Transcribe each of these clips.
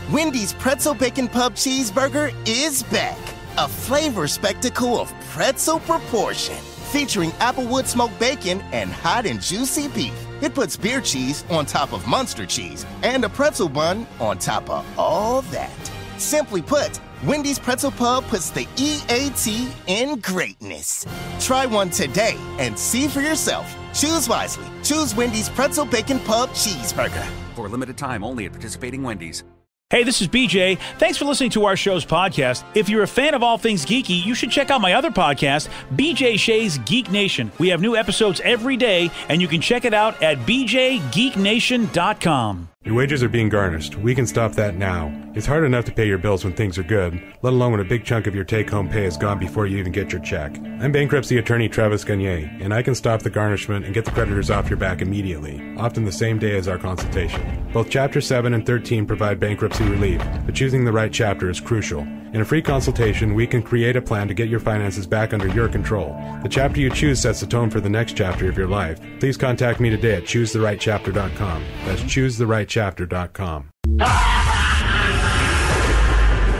Wendy's Pretzel Bacon Pub Cheeseburger is back. A flavor spectacle of pretzel proportion. Featuring applewood smoked bacon and hot and juicy beef. It puts beer cheese on top of Munster cheese and a pretzel bun on top of all that. Simply put, Wendy's Pretzel Pub puts the EAT in greatness. Try one today and see for yourself. Choose wisely. Choose Wendy's Pretzel Bacon Pub Cheeseburger. For a limited time only at participating Wendy's. Hey, this is BJ. Thanks for listening to our show's podcast. If you're a fan of all things geeky, you should check out my other podcast, BJ Shea's Geek Nation. We have new episodes every day, and you can check it out at bjgeeknation.com. Your wages are being garnished. We can stop that now. It's hard enough to pay your bills when things are good, let alone when a big chunk of your take-home pay is gone before you even get your check. I'm bankruptcy attorney Travis Gagne, and I can stop the garnishment and get the creditors off your back immediately, often the same day as our consultation. Both Chapter 7 and 13 provide bankruptcy relief, but choosing the right chapter is crucial. In a free consultation, we can create a plan to get your finances back under your control. The chapter you choose sets the tone for the next chapter of your life. Please contact me today at ChooseTheRightChapter.com. That's ChooseTheRightChapter.com.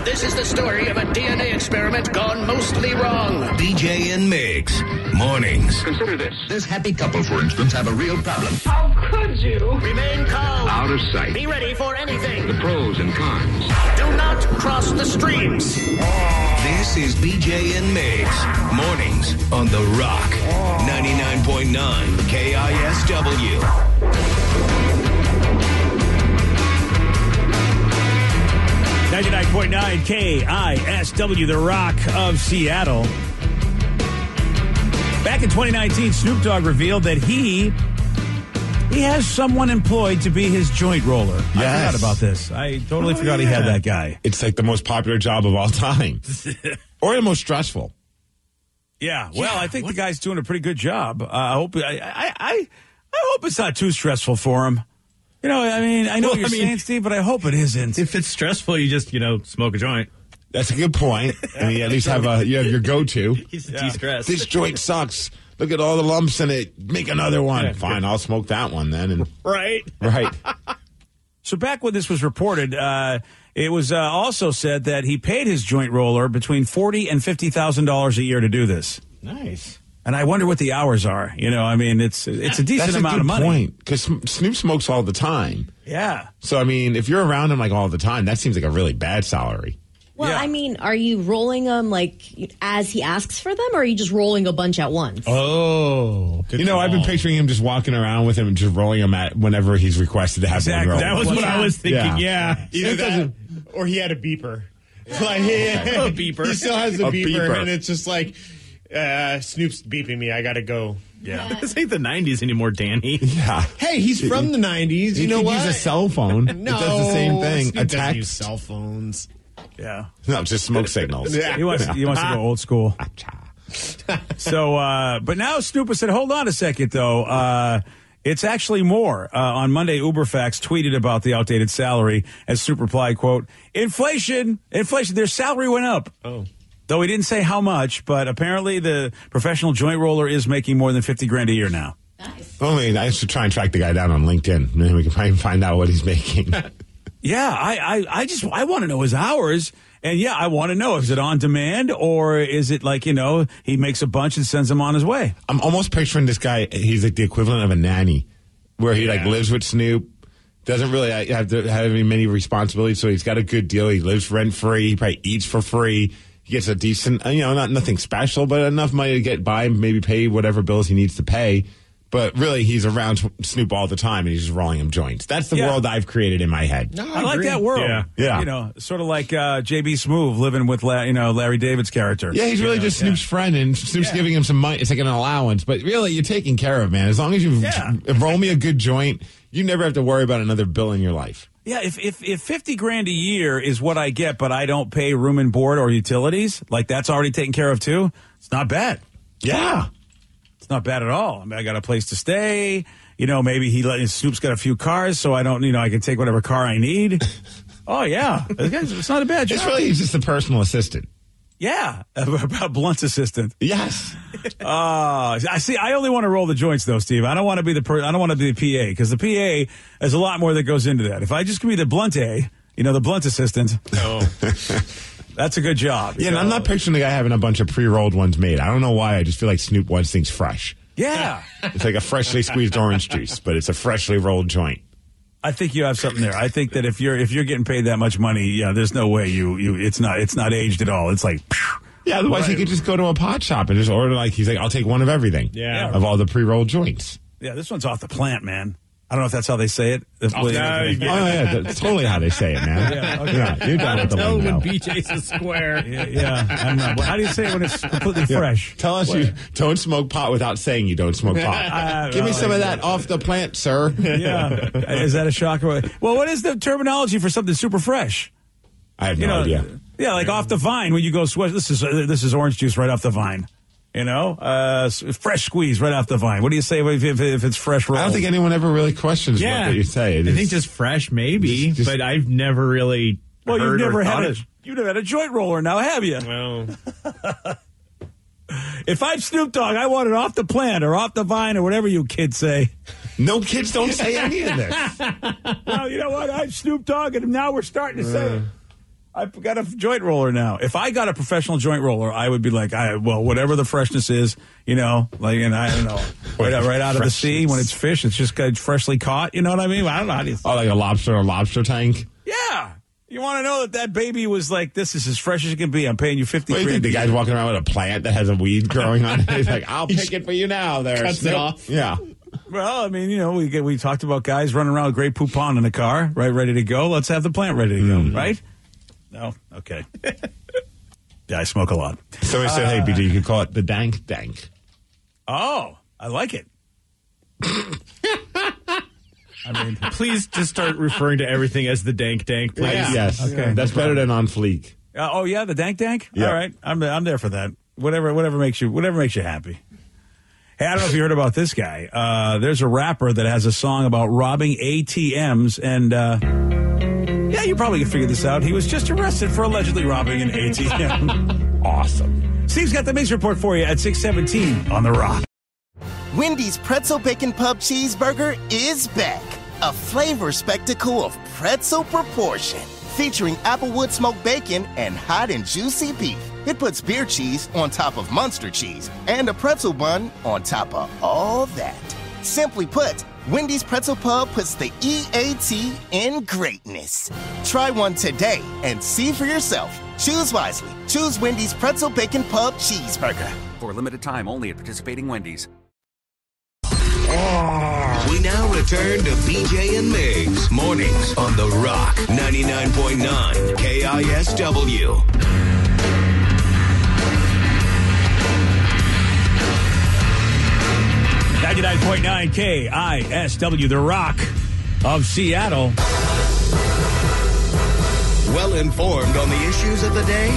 This is the story of a DNA experiment gone mostly wrong. BJ and Migs, mornings. Consider this. This happy couple, for instance, have a real problem. How could you? Remain calm. Out of sight. Be ready for anything. The pros and cons. Do not cross the streams. This is BJ and Migs, mornings on The Rock, 99.9 KISW. 99.9 KISW, The Rock of Seattle. Back in 2019, Snoop Dogg revealed that he has someone employed to be his joint roller. Yes. I forgot about this. I totally forgot he had that guy. It's like the most popular job of all time. Or the most stressful. Yeah, well, I think the guy's doing a pretty good job. I hope it's not too stressful for him. You know, I mean, I know what you're saying, Steve, but I hope it isn't. If it's stressful, you just, smoke a joint. That's a good point. I mean, at least you have your go-to. De-stress. This joint sucks. Look at all the lumps in it. Make another one. Yeah, fine, I'll smoke that one then. And right. So back when this was reported, it was also said that he paid his joint roller between $40,000 and $50,000 a year to do this. Nice. And I wonder what the hours are. You know, I mean, it's a decent amount of money. Because Snoop smokes all the time. Yeah. So, I mean, if you're around him like all the time, that seems like a really bad salary. Well, I mean, are you rolling them like as he asks for them, or are you just rolling a bunch at once? Oh. I've been picturing him just walking around with him and just rolling them at whenever he's requested to have one roll. That was what I was thinking, yeah. Either that, or he had a beeper. Like, a beeper. He still has a beeper, and it's just like, Snoop's beeping me. I gotta go. Yeah. This ain't the 90s anymore, Danny. Yeah. Hey, he's from the 90s. You know what? Use a cell phone. No. It does the same thing. Snoop doesn't use cell phones. Yeah. No, just smoke signals. Yeah. He wants to go old school. So, but now Snoop has said, hold on a second, though. It's actually more. On Monday, UberFacts tweeted about the outdated salary as Snoop replied, quote, inflation, their salary went up. Oh. Though he didn't say how much, but apparently the professional joint roller is making more than $50,000 a year now. Nice. Only I should try and track the guy down on LinkedIn. Maybe we can probably find out what he's making. Yeah, I want to know his hours. And yeah, I want to know, is it on demand or is it like, he makes a bunch and sends them on his way? I'm almost picturing this guy, he's like the equivalent of a nanny where he like lives with Snoop, doesn't really have to have many responsibilities. So he's got a good deal. He lives rent free. He probably eats for free. He gets a decent, nothing special, but enough money to get by, maybe pay whatever bills he needs to pay. But really, he's around Snoop all the time, and he's just rolling him joints. That's the world I've created in my head. No, I like that world. Yeah. Sort of like J.B. Smoove living with, Larry David's character. Yeah, he's really just Snoop's friend, and Snoop's giving him some money. It's like an allowance. But really, you're taken care of, man. As long as you roll me a good joint, you never have to worry about another bill in your life. Yeah, if $50,000 a year is what I get, but I don't pay room and board or utilities, like that's already taken care of too, it's not bad. Yeah. It's not bad at all. I mean, I got a place to stay. Maybe Snoop's got a few cars, so I don't, I can take whatever car I need. Oh, yeah. It's not a bad job. It's really just a personal assistant. Yeah, a blunt assistant. Yes. I only want to roll the joints though, Steve. I don't want to be the PA because the PA is a lot more that goes into that. If I just can be the blunt A the blunt assistant. Oh. That's a good job. Yeah, and I'm not picturing the guy having a bunch of pre-rolled ones made. I don't know why. I just feel like Snoop wants things fresh. Yeah. It's like a freshly squeezed orange juice, but it's a freshly rolled joint. I think you have something there. I think that if you're getting paid that much money, yeah, there's no way it's not aged at all. It's like, yeah. Otherwise, he could just go to a pot shop and just order he's like, I'll take one of everything. Yeah. Of all the pre-rolled joints. Yeah, this one's off the plant, man. I don't know if that's how they say it. That's totally how they say it, man. Yeah, okay. Yeah, you're down with the Tell lingo. when BJ's a square. Yeah. I don't know. How do you say it when it's completely fresh? Tell us you don't smoke pot without saying you don't smoke pot. Give me some of that off the plant, sir. Yeah. Is that a shocker? Well, what is the terminology for something super fresh? I have no idea. Yeah, like off the vine when you go swish. This is orange juice right off the vine. Fresh squeeze right off the vine. What do you say if it's fresh rolled? I don't think anyone ever really questions what you say. I think just fresh, maybe, but I've never really. Well, you've never had it. a joint roller now, have you? Well, if I'm Snoop Dogg, I want it off the plant or off the vine or whatever you kids say. No kids don't say any of this. Well, you know what? I'm Snoop Dogg, and now we're starting to say it. I've got a joint roller now. If I got a professional joint roller, I would be like, whatever the freshness is, and I don't know, right out of the sea when it's fish, it's just freshly caught. You know what I mean? I don't know how do you. Oh, like a lobster tank. Yeah, you want to know that baby was like, this is as fresh as it can be. I'm paying you $50. What do you think? The guy's walking around with a plant that has a weed growing on it. He's like, I'll pick it for you now. There, cuts it off. Yeah. Well, I mean, we talked about guys running around with Grey Poupon in the car, right, ready to go. Let's have the plant ready to go, right? No? Okay. Yeah, I smoke a lot. Somebody said, hey, BJ, you could call it the dank. Oh, I like it. I mean, please just start referring to everything as the dank, please. Yeah. Yes. Okay. That's better than on fleek. Yeah, the dank? Yeah. All right. I'm there for that. Whatever makes you happy. Hey, I don't know if you heard about this guy. There's a rapper that has a song about robbing ATMs, and yeah, you probably can figure this out. He was just arrested for allegedly robbing an ATM. Awesome. Steve's got the mix report for you at 6:17 on The Rock. Wendy's Pretzel Bacon Pub Cheeseburger is back. A flavor spectacle of pretzel proportion. Featuring applewood smoked bacon and hot and juicy beef. It puts beer cheese on top of Munster cheese and a pretzel bun on top of all that. Simply put, Wendy's Pretzel Pub puts the EAT in greatness. Try one today and see for yourself. Choose wisely. Choose Wendy's Pretzel Bacon Pub Cheeseburger. For a limited time only at participating Wendy's. We now return to BJ and Migs. Mornings on The Rock. 99.9 KISW. 99.9 KISW, The Rock of Seattle. Well informed on the issues of the day?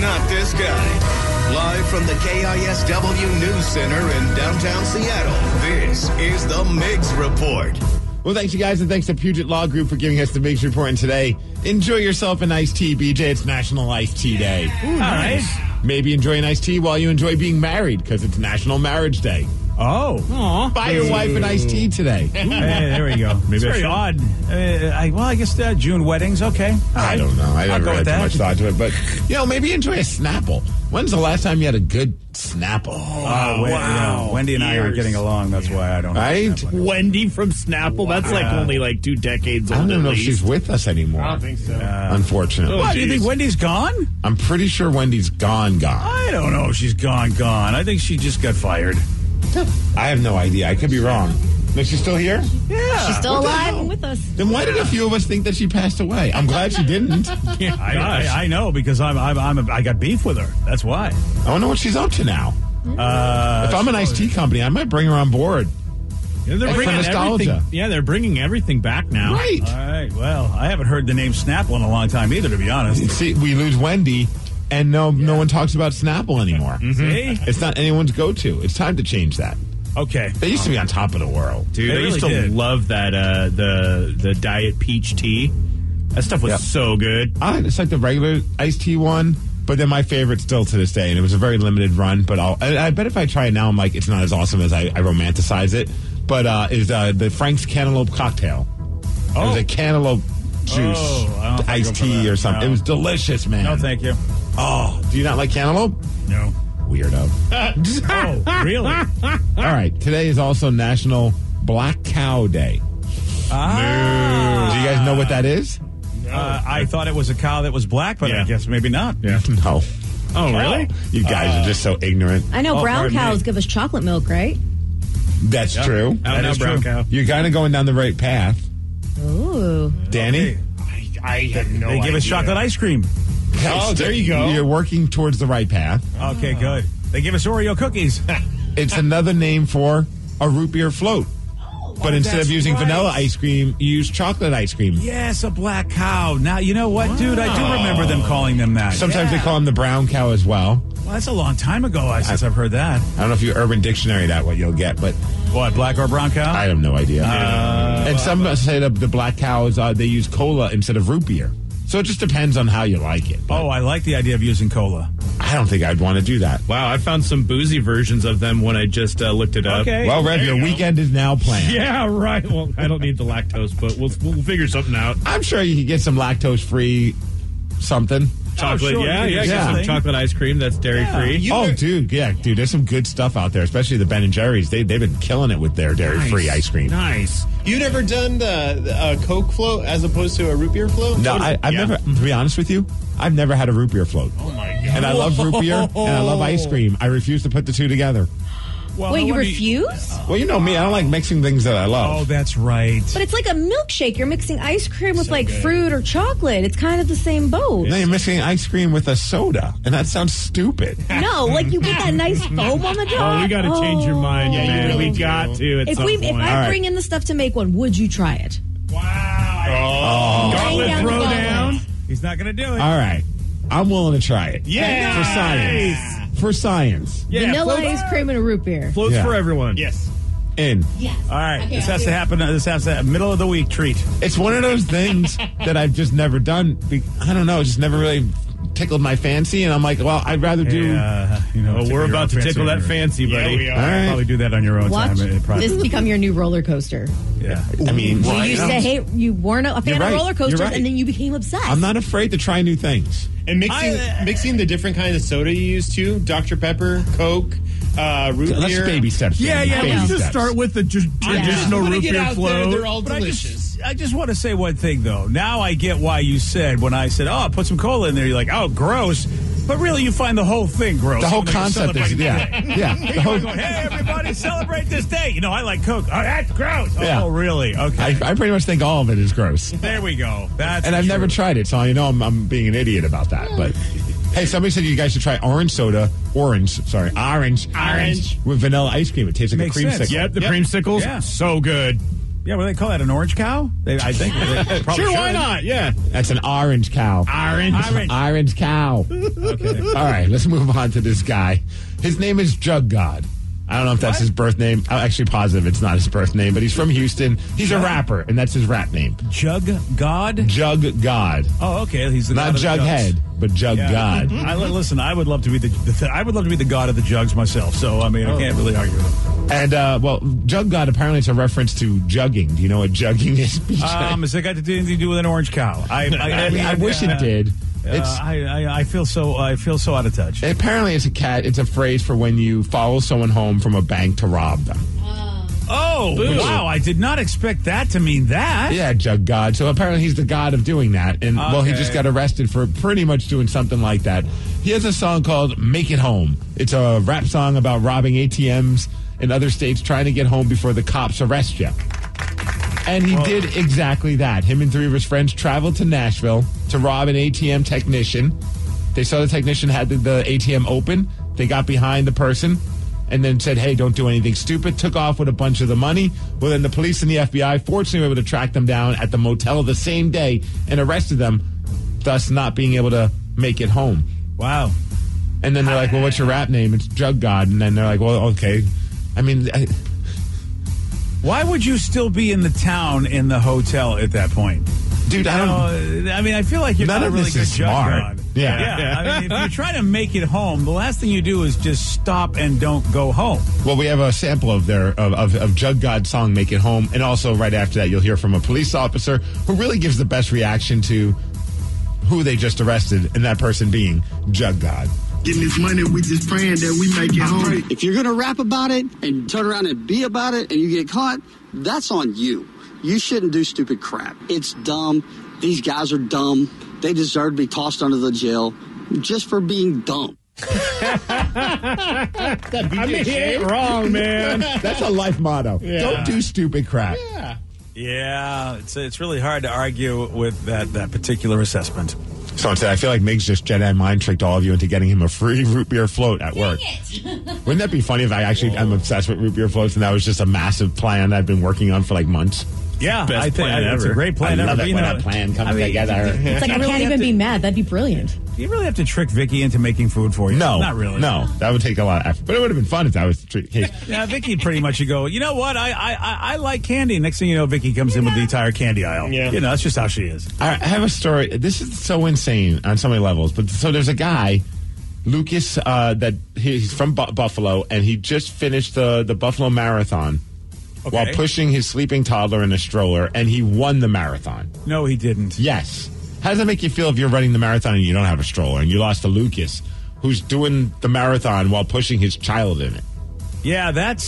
Not this guy. Live from the KISW News Center in downtown Seattle, this is the Migs Report. Well, thanks, you guys, and thanks to Puget Law Group for giving us the Migs Report. And today, enjoy yourself an iced tea, BJ. It's National Iced Tea Day. Ooh, nice. Maybe enjoy an iced tea while you enjoy being married, because it's National Marriage Day. Oh. Aww. Buy your wife an iced tea today. Hey, there we go. Maybe it's very odd. I guess June weddings, okay. I don't know. I never had too much thought to it. But, maybe enjoy a Snapple. When's the last time you had a good Snapple? Oh, wow. Wendy and I aren't getting along. That's why I don't know. Right? Wendy from Snapple? That's only 2 decades old. I don't even know if she's with us anymore. I don't think so. Unfortunately. What, do you think Wendy's gone? I'm pretty sure Wendy's gone. I don't know if she's gone. I think she just got fired. I have no idea. I could be wrong. Is she still here? Yeah. She's still alive and with us. Then why did a few of us think that she passed away? I'm glad she didn't. Yeah, I know, because I got beef with her. That's why. I wonder what she's up to now. If I'm an iced tea company, I might bring her on board. Yeah, they're bringing everything. Yeah, they're bringing everything back now. Right. All right. Well, I haven't heard the name Snapple in a long time either, to be honest. See, we lose Wendy, and no one talks about Snapple anymore. Mm-hmm. See? It's not anyone's go-to. It's time to change that. Okay. They used to be on top of the world. Dude, They I used really to did. love that, the Diet Peach Tea. That stuff was so good. It's like the regular iced tea one, but then my favorite still to this day, and it was a very limited run, but I bet if I try it now, I'm like, it's not as awesome as I romanticize it, but is the Frank's Cantaloupe Cocktail. It was a cantaloupe juice, I don't iced think I'll go for tea that. or something. No. It was delicious, man. No, thank you. Oh, do you not like cantaloupe? No. Weirdo. Oh, really? All right. Today is also National Black Cow Day. Ah. Do you guys know what that is? I thought it was a cow that was black, but I guess maybe not. Yeah. No. Oh, really? You guys are just so ignorant. I know brown pardon cows me. give us chocolate milk, right? That's true. I don't know, is brown true. cow. You're kind of going down the right path. Ooh. Danny? I have no They idea. give us chocolate ice cream. Oh, there you go. You're working towards the right path. Okay, good. They give us Oreo cookies. It's another name for a root beer float. But instead that's of using right. vanilla ice cream, you use chocolate ice cream. Yes, a black cow. Now, you know what, dude? I do remember them calling them that. Sometimes Yeah. they call them the brown cow as well. Well, that's a long time ago since I've heard that. I don't know if you Urban Dictionary that what you'll get, but What, black or brown cow? I have no idea. And some say that the black cows, they use cola instead of root beer. So it just depends on how you like it. But Oh, I like the idea of using cola. I don't think I'd want to do that. Wow, I found some boozy versions of them when I just looked it up. Okay. Well, Rev, There your you go. weekend is now planned. Yeah, right. Well, I don't need the lactose, but we'll figure something out. I'm sure you can get some lactose-free something. Chocolate, sure, yeah, you yeah. can Get get some something. chocolate ice cream that's dairy-free. Dude, there's some good stuff out there, especially the Ben & Jerry's. They've been killing it with their dairy-free ice cream. Nice. You never done the Coke float as opposed to a root beer float? No, I've never, to be honest with you, I've never had a root beer float. Oh, my God. And I love root beer, and I love ice cream. I refuse to put the two together. Well, Wait, no you wonder refuse? Well, you know me, I don't like mixing things that I Oh, love. that's right. But it's like a milkshake. You're mixing ice cream with fruit or chocolate. It's kind of the same boat. Now you're mixing ice cream with a soda, and that sounds stupid. No, like you get that nice foam on the top. Oh, we got to change your mind, Yeah, you man. really We got to at If some if point. I bring in the stuff to make one, would you try it? Gauntlet Down the throw gauntlet. down. He's not going to do it. All right. I'm willing to try it. Yeah. For science. For science. Yeah, Vanilla floats, ice cream and a root beer. floats Yeah. for everyone. Yes. In. Yes. All right. This has to happen. This has to middle of the week treat. It's one of those things that I've just never done. I don't know. It just never really tickled my fancy. And I'm like, well, I'd rather do. Well, we're about to tickle that fancy, Yeah, buddy. we are. All right. Probably do that on your own Watch time. It probably, this become your new roller coaster. yeah. I mean, You used to hate, you weren't a fan You're right. of roller coasters, You're right. and then you became obsessed. I'm not afraid to try new things. And mixing the different kinds of soda you use too, Dr. Pepper, Coke, root Let's beer. baby steps. Yeah, Danny. Baby let's just steps. start with the traditional When I root get beer out there, float. they're all But delicious. I just want to say one thing, though. Now I get why you said, when I said, oh, put some cola in there, you're like, oh, gross. But really, you find the whole thing gross. The whole even though you're concept is, celebrating the day. yeah. You're The whole, going, hey, everybody, celebrate this day. You know, I like Coke. Oh, that's gross. Yeah. Oh, really? Okay. I pretty much think all of it is gross. There we go. That's And I've never tried it, so you know I'm being an idiot about that. But hey, somebody said you guys should try orange with vanilla ice cream. It tastes like Makes a creamsicle. sense. Yep, the creamsicles, Yeah. so good. Yeah, what do they call that? An orange cow? I think. They probably Sure, why should. not? Yeah. That's an orange cow. Orange cow. Okay. All right, let's move on to this guy. His name is Jug God. I don't know if that's his birth name. I'm actually positive it's not his birth name, but he's from Houston. He's a rapper, and that's his rap name. Jug God? Jug God. Oh, okay. He's the Not god of the Jughead, jugs. but Jug Yeah. God. Listen, I would love to be I would love to be the god of the jugs myself. So I mean, I can't really argue with him. And well, Jug God apparently it's a reference to jugging. Do you know what jugging is? BJ? Has it got anything to do with an orange cow? I wish it did. It's I feel so out of touch. apparently it's a phrase for when you follow someone home from a bank to rob them. Oh, wow. I did not expect that to mean that. Yeah, Jug God. So apparently he's the god of doing that. And well, he Okay. just got arrested for pretty much doing something like that. He has a song called Make It Home. It's a rap song about robbing ATMs in other states, trying to get home before the cops arrest you. And he did exactly that. Him and three of his friends traveled to Nashville to rob an ATM technician. They saw the technician had the ATM open. They got behind the person and then said, hey, don't do anything stupid. Took off with a bunch of the money. Well, then the police and the FBI fortunately were able to track them down at the motel the same day and arrested them, thus not being able to make it home. Wow. And then they're like, well, what's your rap name? It's Jug God. And then they're like, well, okay. I mean... Why would you still be in the town in the hotel at that point? Dude, I don't... I mean, I feel like you're None not a of really this good is jug smart. god. Yeah. I mean, if you're trying to make it home, the last thing you do is just stop and don't go home. Well, we have a sample of Jug God's song "Make It Home," and also right after that, you'll hear from a police officer who really gives the best reaction to who they just arrested, and that person being Jug God. Getting this money, we just praying that we make it home. If you're going to rap about it and turn around and be about it and you get caught, that's on you. You shouldn't do stupid crap. It's dumb. These guys are dumb. They deserve to be tossed under the jail just for being dumb. He ain't wrong, man. That's a life motto. Yeah. Don't do stupid crap. Yeah, it's really hard to argue with that particular assessment. Someone said, I feel like Miggs just Jedi mind tricked all of you into getting him a free root beer float at work. Wouldn't that be funny if I'm obsessed with root beer floats and that was just a massive plan I've been working on for like months? Yeah, Best I think plan it's ever. a great plan I love ever. it when a plan comes together. It's like I can't even be mad. That'd be brilliant. Do you really have to trick Vicky into making food for you? No. Not really. No, that would take a lot of effort. But it would have been fun if that was the case. Yeah, Vicky pretty much would go, you know what, I like candy. Next thing you know, Vicky comes in with the entire candy aisle. Yeah. You know, that's just how she is. I have a story. This is so insane on so many levels. But so there's a guy, Lucas, that he's from Buffalo, and he just finished the Buffalo Marathon while pushing his sleeping toddler in a stroller, and he won the marathon. No, he didn't. Yes. How does that make you feel if you're running the marathon and you don't have a stroller and you lost to Lucas, who's doing the marathon while pushing his child in it? Yeah, that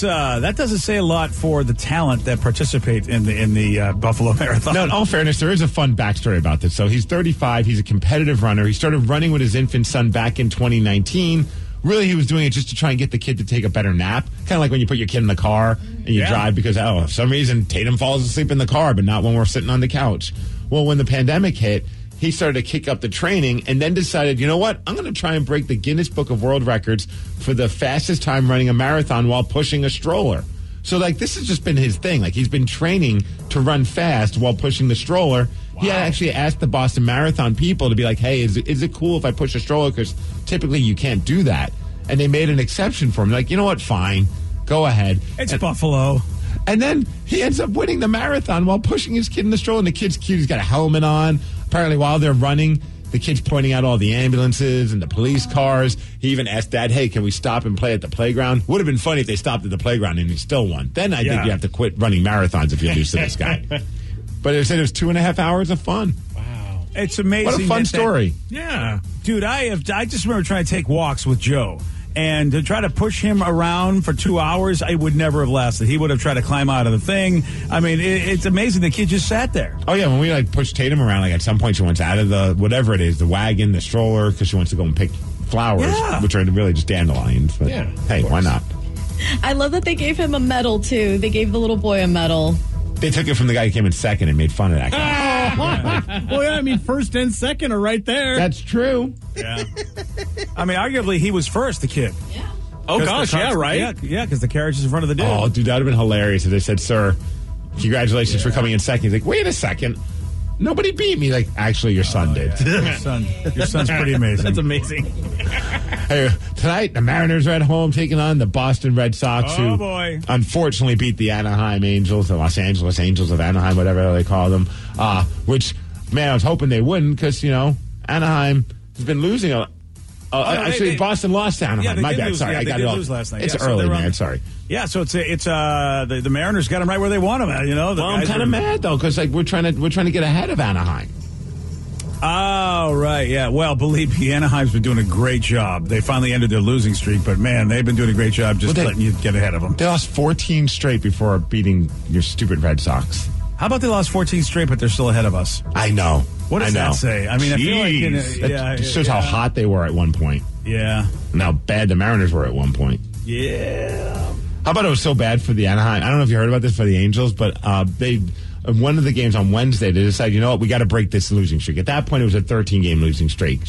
doesn't say a lot for the talent that participate in the Buffalo Marathon. No, in all fairness, there is a fun backstory about this. So he's 35. He's a competitive runner. He started running with his infant son back in 2019. Really, he was doing it just to try and get the kid to take a better nap. Kind of like when you put your kid in the car and you drive because, for some reason, Tatum falls asleep in the car, but not when we're sitting on the couch. Well, when the pandemic hit, he started to kick up the training and then decided, you know what? I'm going to try and break the Guinness Book of World Records for the fastest time running a marathon while pushing a stroller. So, this has just been his thing. He's been training to run fast while pushing the stroller. Wow. He had actually asked the Boston Marathon people to be like, hey, is it cool if I push a stroller? Because typically you can't do that. And they made an exception for him. You know what? Fine. Go ahead. It's Buffalo. And then he ends up winning the marathon while pushing his kid in the stroller. And the kid's cute. He's got a helmet on. Apparently, while they're running, the kid's pointing out all the ambulances and the police cars. He even asked Dad, hey, can we stop and play at the playground? Would have been funny if they stopped at the playground and he still won. Then I think you have to quit running marathons if you lose to this guy. But they said it was 2.5 hours of fun. Wow. It's amazing. What a fun story. Yeah. Dude, I just remember trying to take walks with Joe. And to try to push him around for 2 hours, I would never have lasted. He would have tried to climb out of the thing. I mean, it's amazing. The kid just sat there. Oh, yeah. When we pushed Tatum around, at some point she wants out of the, whatever it is, the wagon, the stroller, because she wants to go and pick flowers, which are really just dandelions. But hey, why not? I love that they gave him a medal, too. They gave the little boy a medal. They took it from the guy who came in second and made fun of that guy. Well, yeah, I mean, first and second are right there. That's true. Yeah. I mean, arguably, he was first, the kid. Yeah. Oh, gosh, yeah, right? Yeah, because the carriage is in front of the dude. Oh, dude, that would have been hilarious if they said, sir, congratulations for coming in second. He's like, wait a second. Nobody beat me. Actually, your son did. Yeah. Your son's pretty amazing. That's amazing. Hey, tonight, the Mariners are at home taking on the Boston Red Sox, who unfortunately beat the Anaheim Angels, the Los Angeles Angels of Anaheim, whatever they call them, which, man, I was hoping they wouldn't because, Anaheim has been losing Boston lost to Anaheim. My bad. Sorry, I got it all. Last night. It's early, man. Sorry. Yeah, so it's the Mariners got them right where they want them. I'm kind of mad though because we're trying to get ahead of Anaheim. Oh, right, yeah. Well, believe me, Anaheim's been doing a great job. They finally ended their losing streak, but man, they've been doing a great job just letting you get ahead of them. They lost 14 straight before beating your stupid Red Sox. How about they lost 14 straight, but they're still ahead of us? I know. What does that say? I mean, I feel like that shows how hot they were at one point. Yeah. And how bad the Mariners were at one point. Yeah. How about it was so bad for the Anaheim? I don't know if you heard about this for the Angels, but they one of the games on Wednesday, they decided, you know what, we got to break this losing streak. At that point, it was a 13-game losing streak.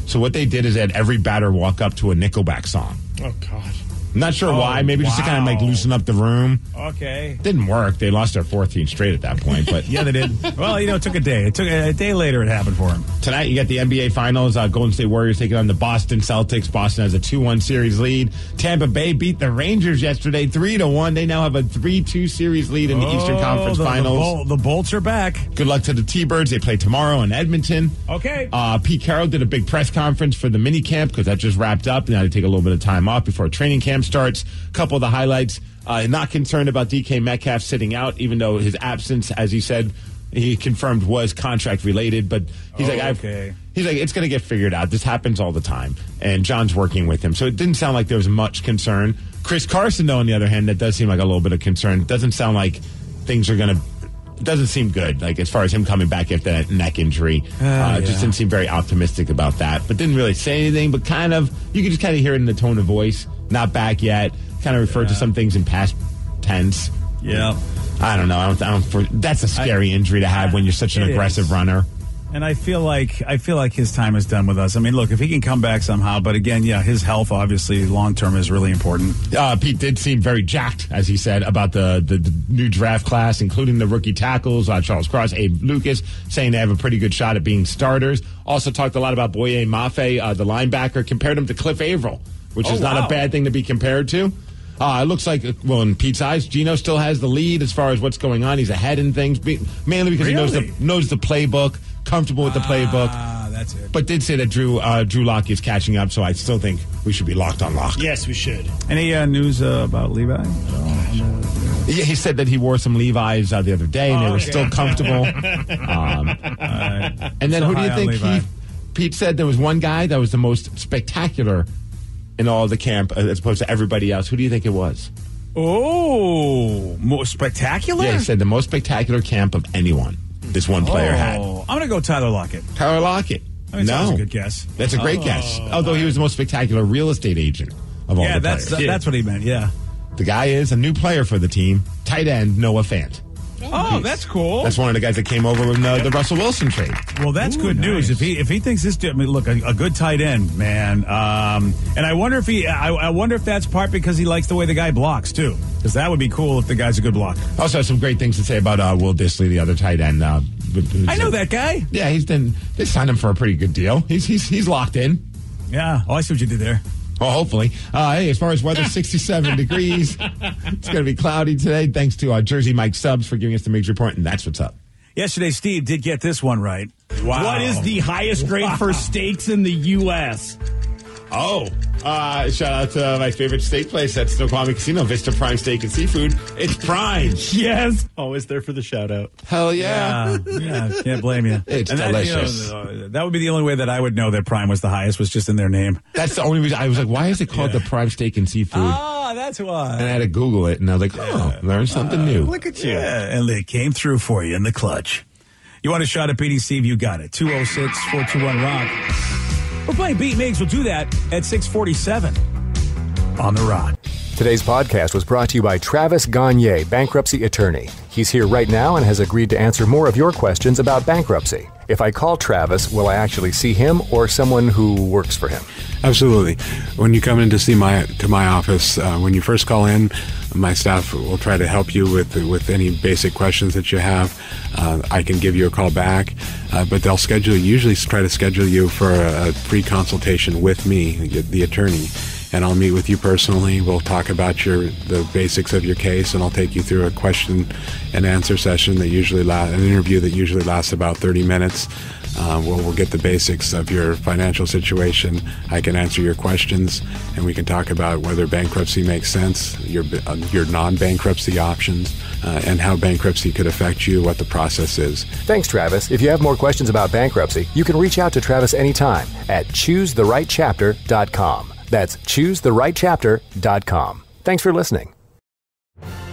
So what they did is they had every batter walk up to a Nickelback song. Oh, God. Not sure why. Maybe just to kind of like loosen up the room. Okay. Didn't work. They lost their 14th straight at that point. But yeah, they did. Well, it took a day. It took a day later. It happened for him. Tonight, you got the NBA Finals. Golden State Warriors taking on the Boston Celtics. Boston has a 2-1 series lead. Tampa Bay beat the Rangers yesterday 3-1. They now have a 3-2 series lead in the Eastern Conference Finals. The Bolts are back. Good luck to the T-Birds. They play tomorrow in Edmonton. Okay. Pete Carroll did a big press conference for the mini camp because that just wrapped up. Now they take a little bit of time off before training camp starts. Couple of the highlights. Not concerned about DK Metcalf sitting out, even though his absence, as he said, he confirmed was contract related. But he's he's like, it's going to get figured out. This happens all the time. And John's working with him. So it didn't sound like there was much concern. Chris Carson, though, on the other hand, that does seem like a little bit of concern. It doesn't sound like things are going to... It doesn't seem good, like as far as him coming back after that neck injury. Just didn't seem very optimistic about that. But didn't really say anything, but kind of, you could just kind of hear it in the tone of voice. Not back yet. Kind of referred to some things in past tense. Yeah. I don't know. That's a scary injury to have when you're such an aggressive runner. And I feel like his time is done with us. I mean, look, if he can come back somehow, but again, his health obviously long term is really important. Pete did seem very jacked, as he said, about the new draft class, including the rookie tackles, Charles Cross, Abe Lucas, saying they have a pretty good shot at being starters. Also talked a lot about Boye Mafe, the linebacker, compared him to Cliff Averill, which is not a bad thing to be compared to. It looks like, in Pete's eyes, Geno still has the lead as far as what's going on. He's ahead in things, mainly because he knows the playbook, comfortable with the playbook. That's it. But did say that Drew Lock is catching up, so I still think we should be locked on lock. Yes, we should. Any news about Levi? Yeah, he said that he wore some Levi's the other day, and they were still comfortable. And then who do you think Pete said there was one guy that was the most spectacular in all of the camp as opposed to everybody else? Who do you think it was? Oh, more spectacular? Yeah, he said the most spectacular camp of anyone this one player had. I'm going to go Tyler Lockett. Tyler Lockett. That's a good guess. That's a great guess. Although he was the most spectacular real estate agent of all the players. That's what he meant, yeah. The guy is a new player for the team, tight end Noah Fant. That's cool. That's one of the guys that came over with the Russell Wilson trade. Well, that's good news. If he thinks this, look, a good tight end, man. And I wonder if that's part because he likes the way the guy blocks too. Because that would be cool if the guy's a good blocker. Also, has some great things to say about Will Dissly, the other tight end. I know that guy. Yeah, they signed him for a pretty good deal. He's locked in. Yeah. Oh, I see what you did there. Well, hopefully. Hey, as far as weather, 67 degrees. It's going to be cloudy today. Thanks to Jersey Mike Stubbs for giving us the Migs Report, and that's what's up. Yesterday, Steve did get this one right. Wow. What is the highest grade for steaks in the U.S.? Shout out to my favorite steak place at Snoqualmie Casino, Vista Prime Steak and Seafood. It's Prime. Yes. Always there for the shout out. Hell yeah. Yeah, can't blame you. It's delicious. That would be the only way that I would know that Prime was the highest, was just in their name. That's the only reason. I was like, why is it called the Prime Steak and Seafood? That's why. And I had to Google it, and I was like, learn something new. Look at you. Yeah, and they came through for you in the clutch. You want a shot at beating Steve? You got it. 206-421-ROCK. We're playing Beat Migs. We'll do that at 6:47 on the Rod. Today's podcast was brought to you by Travis Gagne, bankruptcy attorney. He's here right now and has agreed to answer more of your questions about bankruptcy. If I call Travis, will I actually see him or someone who works for him? Absolutely. When you come in to see my office, when you first call in, my staff will try to help you with any basic questions that you have. I can give you a call back, but they'll usually try to schedule you for a free consultation with me, the attorney. And I'll meet with you personally. We'll talk about the basics of your case, and I'll take you through a question and answer session an interview that usually lasts about 30 minutes. We'll get the basics of your financial situation. I can answer your questions, and we can talk about whether bankruptcy makes sense, your non-bankruptcy options, and how bankruptcy could affect you, what the process is. Thanks, Travis. If you have more questions about bankruptcy, you can reach out to Travis anytime at choosetherightchapter.com. That's choosetherightchapter.com. Thanks for listening.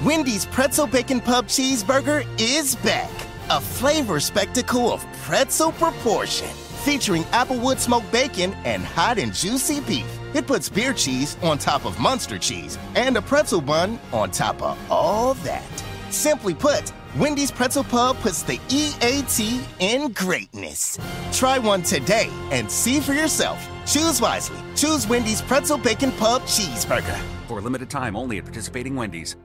Wendy's Pretzel Bacon Pub Cheeseburger is back. A flavor spectacle of pretzel proportion. Featuring applewood smoked bacon and hot and juicy beef. It puts beer cheese on top of Munster cheese and a pretzel bun on top of all that. Simply put, Wendy's Pretzel Pub puts the EAT in greatness. Try one today and see for yourself. Choose wisely. Choose Wendy's Pretzel Bacon Pub Cheeseburger. For a limited time only at participating Wendy's.